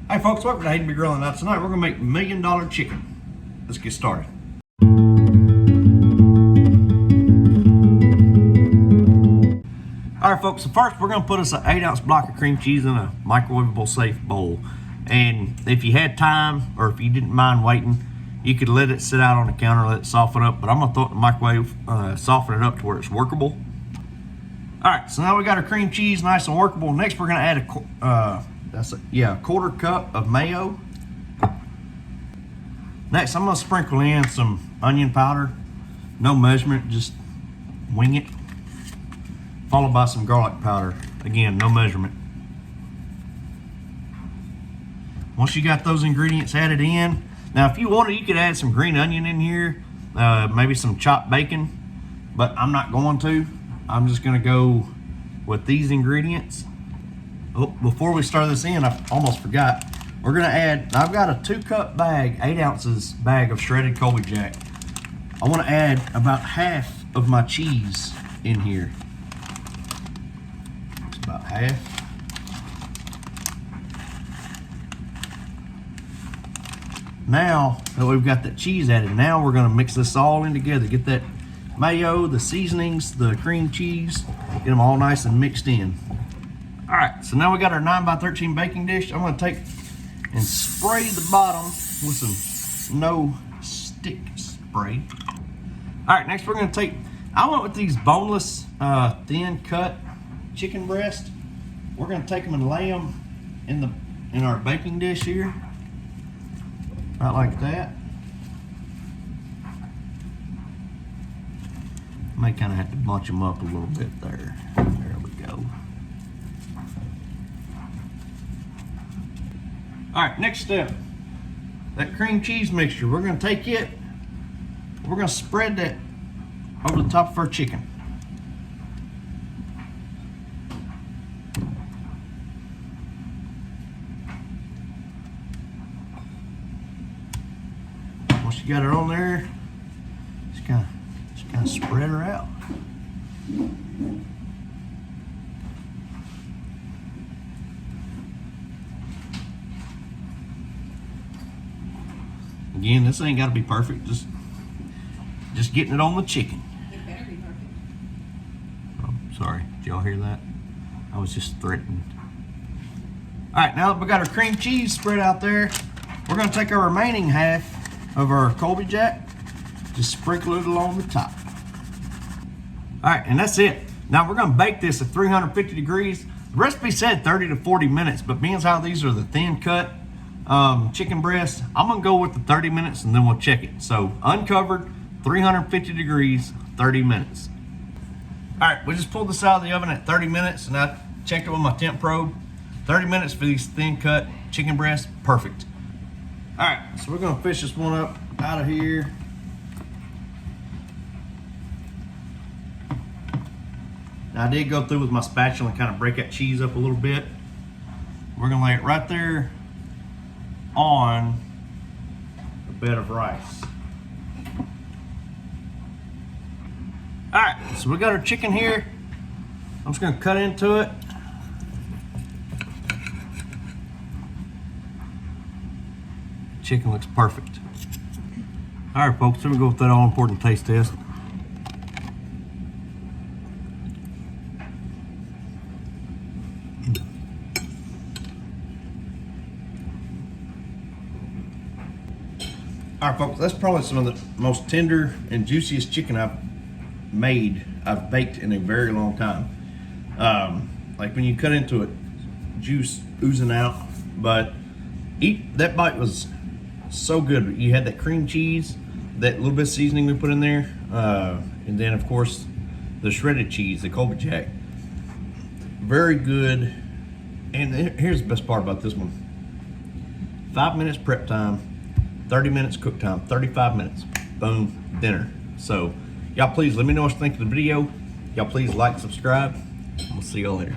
Hey folks, welcome to Hate to Be Grilling. Now tonight we're gonna make $1 million chicken. Let's get started. All right folks, so first we're gonna put us an 8-ounce block of cream cheese in a microwavable safe bowl. And if you had time, or if you didn't mind waiting, you could let it sit out on the counter, let it soften up, but I'm gonna throw it in the microwave, soften it up to where it's workable. All right, so now we got our cream cheese nice and workable. Next we're gonna add a quarter cup of mayo. Next I'm gonna sprinkle in some onion powder. No measurement, just wing it. Followed by some garlic powder. Again, no measurement. Once you got those ingredients added in, now if you wanted, you could add some green onion in here, maybe some chopped bacon, but I'm not going to. I'm just gonna go with these ingredients. Oh, before we start this in, I almost forgot. We're gonna add, I've got a 2-cup bag, 8 ounces bag of shredded Colby Jack. I wanna add about half of my cheese in here. It's about half. Now that we've got that cheese added, now we're gonna mix this all in together. Get that mayo, the seasonings, the cream cheese, get them all nice and mixed in. All right, so now we got our 9x13 baking dish. I'm gonna take and spray the bottom with some no stick spray. All right, next we're gonna take, I went with these boneless, thin cut chicken breast. We're gonna take them and lay them in our baking dish here. Right like that. May kind of have to bunch them up a little bit there. There we go. All right, next step. That cream cheese mixture, we're gonna take it, we're gonna spread that over the top of our chicken. Once you got it on there, just kind of spread her out. Again, this ain't got to be perfect. Just getting it on the chicken. It better be perfect. Oh, sorry, did y'all hear that? I was just threatening. All right, now that we got our cream cheese spread out there, we're gonna take our remaining half of our Colby Jack, just sprinkle it along the top. All right, and that's it. Now we're gonna bake this at 350 degrees. The recipe said 30 to 40 minutes, but being as how these are the thin cut chicken breasts, I'm gonna go with the 30 minutes and then we'll check it. So uncovered, 350 degrees, 30 minutes. All right, we just pulled this out of the oven at 30 minutes and I checked it with my temp probe. 30 minutes for these thin cut chicken breasts, perfect. All right, so we're gonna fish this one up out of here. Now I did go through with my spatula and kind of break that cheese up a little bit. We're gonna lay it right there on a bed of rice. All right, so we got our chicken here. I'm just gonna cut into it. Chicken looks perfect. All right, folks, here we go with that all-important taste test. All right, folks, that's probably some of the most tender and juiciest chicken I've baked in a very long time. Like when you cut into it, juice oozing out, but that bite was so good. You had that cream cheese, that little bit of seasoning we put in there, and then of course the shredded cheese, the Colby Jack. Very good. And here's the best part about this one. 5 minutes prep time, 30 minutes cook time, 35 minutes, boom, dinner. So y'all please let me know what you think of the video. Y'all please like, subscribe. We'll see y'all later.